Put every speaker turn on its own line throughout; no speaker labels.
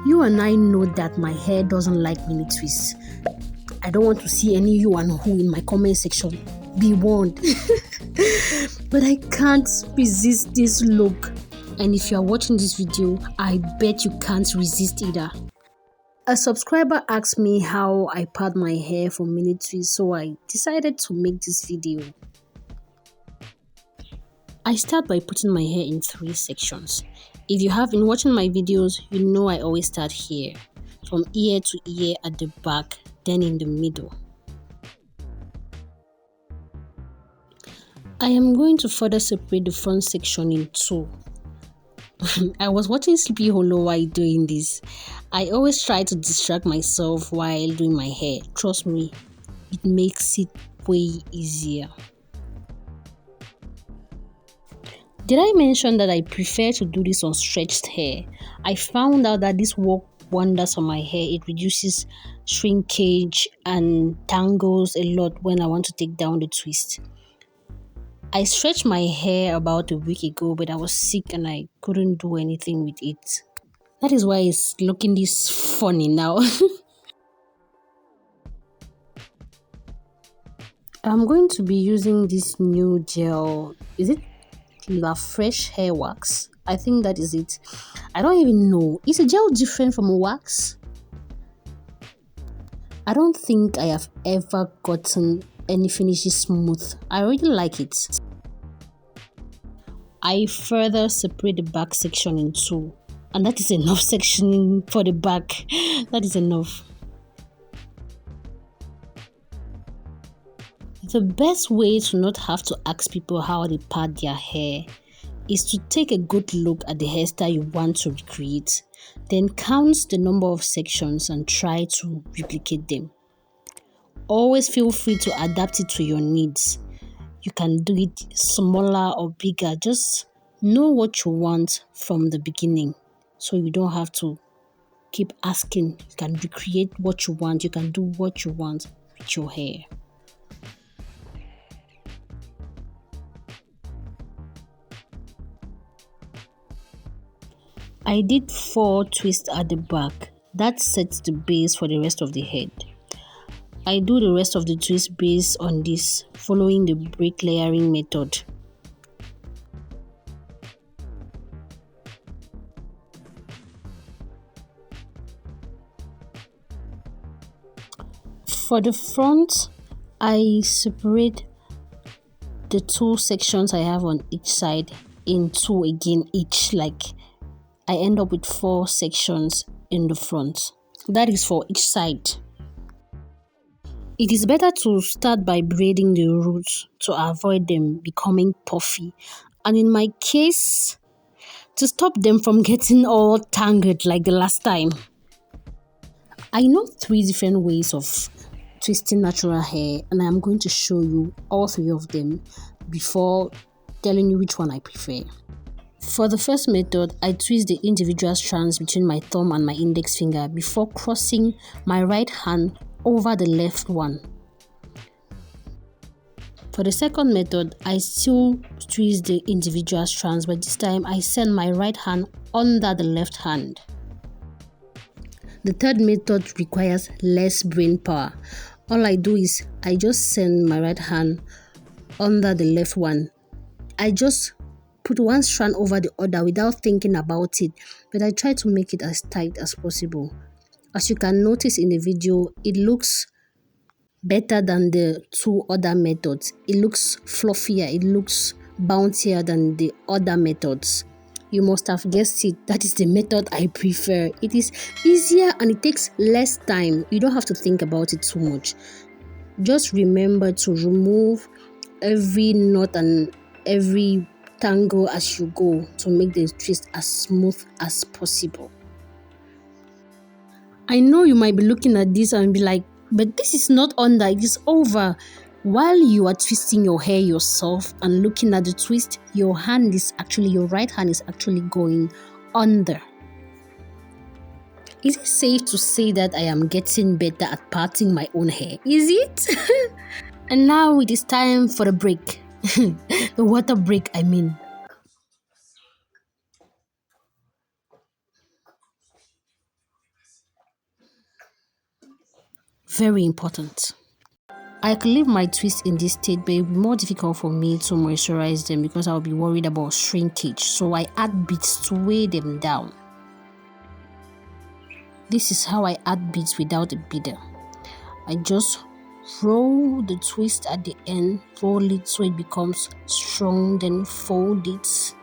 You and I know that my hair doesn't like mini twists. I don't want to see any you and who in my comment section. Be warned. But I can't resist this look. And if you are watching this video, I bet you can't resist either. A subscriber asked me how I part my hair for mini twists, so I decided to make this video. I start by putting my hair in 3 sections. If you have been watching my videos, you know I always start here, from ear to ear at the back, then in the middle. I am going to further separate the front section in 2. I was watching Sleepy Hollow while doing this. I always try to distract myself while doing my hair. Trust me, it makes it way easier. Did I mention that I prefer to do this on stretched hair? I found out that this works wonders on my hair. It reduces shrinkage and tangles a lot when I want to take down the twist. I stretched my hair about a week ago, but I was sick and I couldn't do anything with it. That is why it's looking this funny now. I'm going to be using this new gel. Is it La Fresh Hair Wax? I think that is it. I don't even know. Is a gel different from a wax? I don't think I have ever gotten any finishes smooth. I really like it. I further separate the back section in 2, and that is enough sectioning for the back. That is enough. The best way to not have to ask people how they part their hair is to take a good look at the hairstyle you want to recreate, then count the number of sections and try to replicate them. Always feel free to adapt it to your needs. You can do it smaller or bigger. Just know what you want from the beginning, so you don't have to keep asking. You can recreate what you want. You can do what you want with your hair. I did 4 twists at the back. That sets the base for the rest of the head. I do the rest of the twist based on this, following the break layering method. For the front, I separate the 2 sections I have on each side in 2 again each, like I end up with 4 sections in the front. That is for each side. It is better to start by braiding the roots to avoid them becoming puffy, and in my case, to stop them from getting all tangled like the last time. I know 3 different ways of twisting natural hair, and I am going to show you all 3 of them before telling you which one I prefer. For the first method, I twist the individual strands between my thumb and my index finger before crossing my right hand over the left one. For the second method, I still twist the individual strands, but this time I send my right hand under the left hand. The third method requires less brain power. All I do is I just send my right hand under the left one. I just put one strand over the other without thinking about it, but I try to make it as tight as possible. As you can notice in the video, it looks better than the 2 other methods. It looks fluffier, it looks bouncier than the other methods. You must have guessed it, that is the method I prefer. It is easier and it takes less time. You don't have to think about it too much. Just remember to remove every knot and every tangle as you go to make the twist as smooth as possible. I know you might be looking at this and be like, but this is not under, it is over. While you are twisting your hair yourself and looking at the twist, your right hand is actually going under. Is it safe to say that I am getting better at parting my own hair? Is it? And now it is time for the break. The water break, I mean. Very important. I can leave my twists in this state, but it will be more difficult for me to moisturize them because I'll be worried about shrinkage. So I add beads to weigh them down. This is how I add beads without a beader. I just roll the twist at the end, roll it so it becomes strong, then fold it.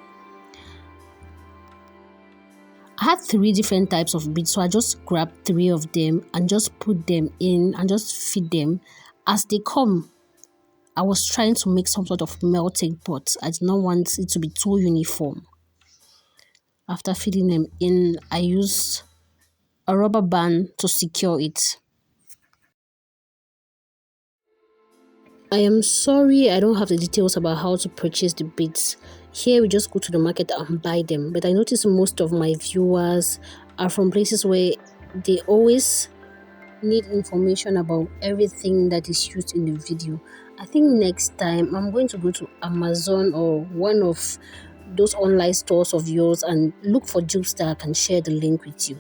I had 3 different types of beads, so I just grabbed 3 of them and just put them in and just feed them as they come. I was trying to make some sort of melting pot. I did not want it to be too uniform. After feeding them in, I used a rubber band to secure it. I am sorry I don't have the details about how to purchase the beads. Here we just go to the market and buy them, but I notice most of my viewers are from places where they always need information about everything that is used in the video. I think next time I'm going to go to Amazon or one of those online stores of yours and look for dupes that I can share the link with you.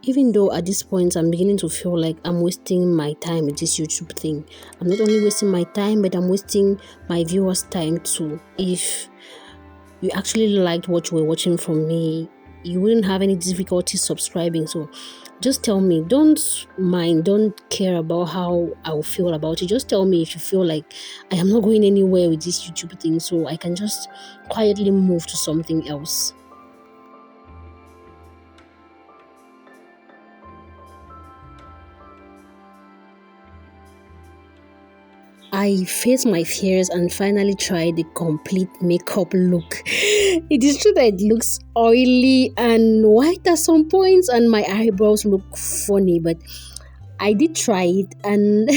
Even though at this point I'm beginning to feel like I'm wasting my time with this YouTube thing. I'm not only wasting my time, but I'm wasting my viewers' time too. If you actually liked what you were watching from me, you wouldn't have any difficulty subscribing. So just tell me, don't care about how I will feel about it. Just tell me if you feel like I am not going anywhere with this YouTube thing, so I can just quietly move to something else. I faced my fears and finally tried the complete makeup look. It is true that it looks oily and white at some points and my eyebrows look funny, but I did try it and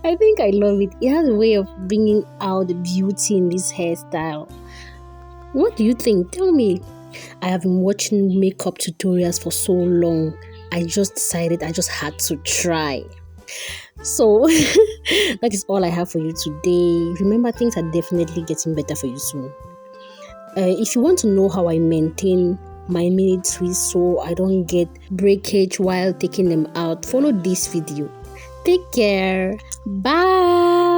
I think I love it. It has a way of bringing out the beauty in this hairstyle. What do you think? Tell me. I have been watching makeup tutorials for so long. I just decided I just had to try. So that is all I have for you today. Remember, things are definitely getting better for you soon. If you want to know how I maintain my mini twists so I don't get breakage while taking them out, follow this video. Take care. Bye.